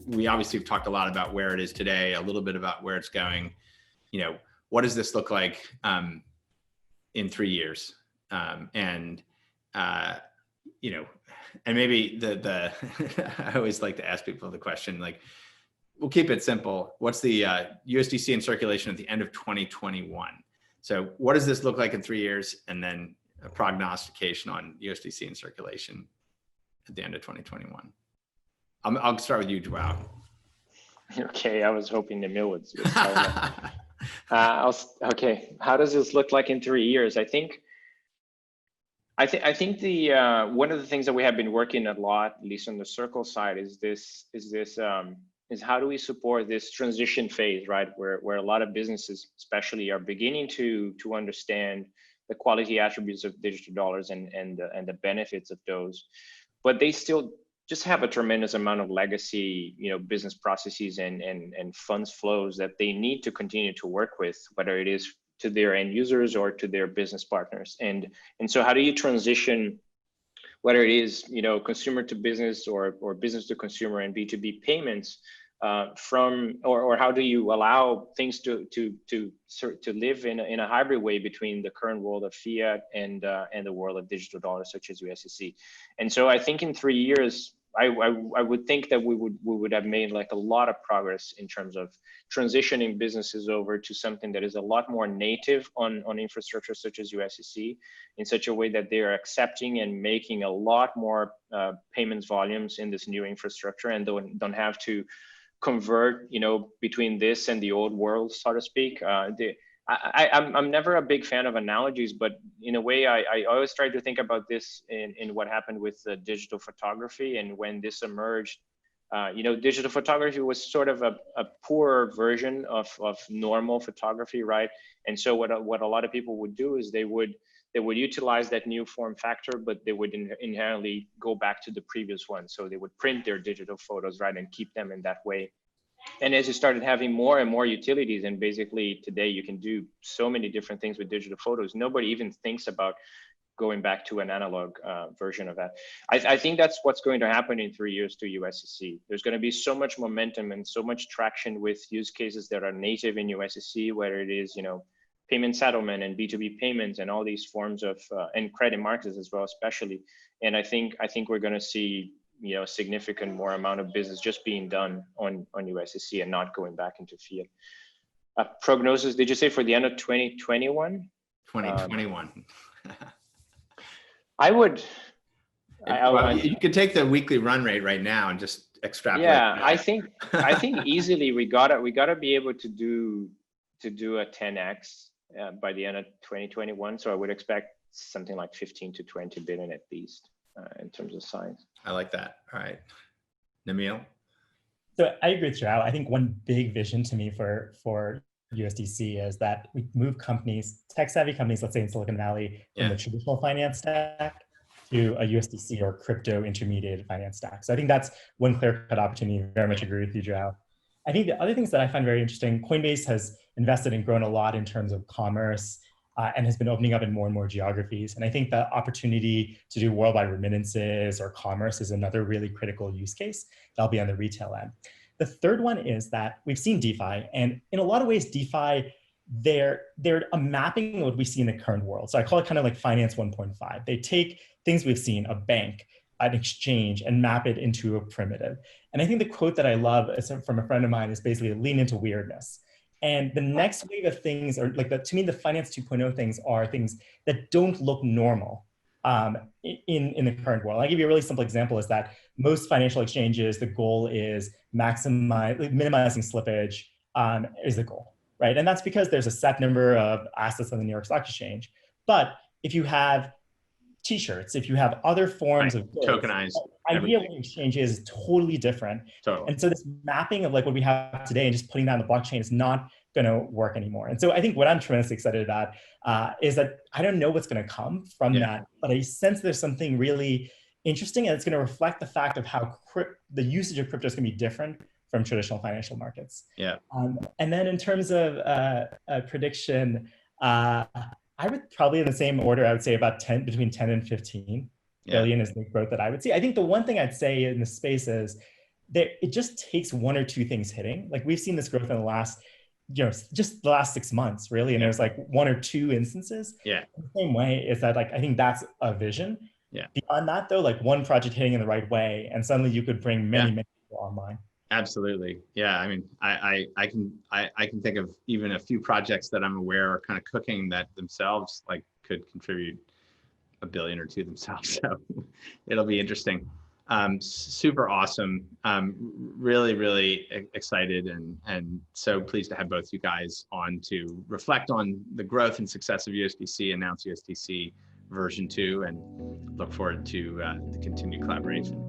We obviously have talked a lot about where it is today, a little bit about where it's going. What does this look like in 3 years? And maybe the I always like to ask people the question, like, we'll keep it simple. What's the USDC in circulation at the end of 2021? So what does this look like in 3 years? And then a prognostication on USDC in circulation at the end of 2021. I'll start with you, Joao. Okay, I was hoping Nemil would start. Okay, how does this look like in 3 years? I think the one of the things that we have been working a lot, at least on the Circle side, is how do we support this transition phase, right? Where a lot of businesses, especially, are beginning to understand the quality attributes of digital dollars and the benefits of those, but they still just have a tremendous amount of legacy, business processes and funds flows that they need to continue to work with, whether it is to their end users or to their business partners. And so how do you transition, whether it is, consumer to business or business to consumer and B2B payments, or how do you allow things to live in a hybrid way between the current world of fiat and the world of digital dollars such as USDC? And so I think in 3 years, I would think that we would have made like a lot of progress in terms of transitioning businesses over to something that is a lot more native on infrastructure such as USDC, in such a way that they are accepting and making a lot more payments volumes in this new infrastructure, and don't have to convert, between this and the old world, so to speak. I'm never a big fan of analogies, but in a way, I always try to think about this in what happened with digital photography. And when this emerged, digital photography was sort of a poorer version of normal photography, right? And so what a lot of people would do is they would utilize that new form factor, but they would inherently go back to the previous one. So they would print their digital photos, right, and keep them in that way. And as you started having more and more utilities, and basically today you can do so many different things with digital photos, nobody even thinks about going back to an analog version of that. I think that's what's going to happen in 3 years to USDC. There's going to be so much momentum and so much traction with use cases that are native in USDC, whether it is, payment settlement and B2B payments and all these forms of, and credit markets as well, especially. And I think we're going to see, significant more amount of business just being done on USDC and not going back into fiat. Prognosis, did you say for the end of 2021? 2021. I would. You could take the weekly run rate right now and just extrapolate. Yeah, that. I think easily we gotta be able to do a 10x by the end of 2021. So I would expect something like 15 to 20 billion at least. In terms of size. I like that. All right. Nemil? So I agree with Joao. I think one big vision to me for USDC is that we move companies, tech-savvy companies, let's say in Silicon Valley, from the traditional finance stack to a USDC or crypto intermediated finance stack. So I think that's one clear-cut opportunity. Very much agree with you, Joao. I think the other things that I find very interesting, Coinbase has invested and grown a lot in terms of commerce, and has been opening up in more and more geographies. And I think the opportunity to do worldwide remittances or commerce is another really critical use case that'll be on the retail end. The third one is that we've seen DeFi, and in a lot of ways, DeFi, they're a mapping of what we see in the current world. So I call it kind of like finance 1.5. They take things we've seen, a bank, an exchange, and map it into a primitive. And I think the quote that I love from a friend of mine is basically lean into weirdness. And the next wave of things are like to me, the finance 2.0 things are things that don't look normal in the current world. I'll give you a really simple example is that most financial exchanges, the goal is minimizing slippage is the goal, right? And that's because there's a set number of assets on the New York Stock Exchange. But if you have t-shirts, if you have other forms of goods, tokenized, the idea of an exchange is totally different. Totally. And so this mapping of like what we have today and just putting that on the blockchain is not going to work anymore. And so I think what I'm tremendously excited about is that I don't know what's going to come from that, but I sense there's something really interesting, and it's going to reflect the fact of how the usage of crypto is going to be different from traditional financial markets. Yeah. And then in terms of prediction, I would probably in the same order, I would say about between 10 and 15. billion is the growth that I would see. I think the one thing I'd say in the space is that it just takes one or two things hitting. Like we've seen this growth in the last, just the last 6 months, really. And there's like one or two instances. Yeah. The same way is that like, I think that's a vision. Yeah. Beyond that though, like one project hitting in the right way, and suddenly you could bring many people online. Absolutely. Yeah. I mean, I can think of even a few projects that I'm aware are kind of cooking that themselves like could contribute $1 billion or $2 billion themselves. So it'll be interesting. Super awesome. Really, really excited and so pleased to have both you guys on to reflect on the growth and success of USDC, announce USDC version 2, and look forward to the continued collaboration.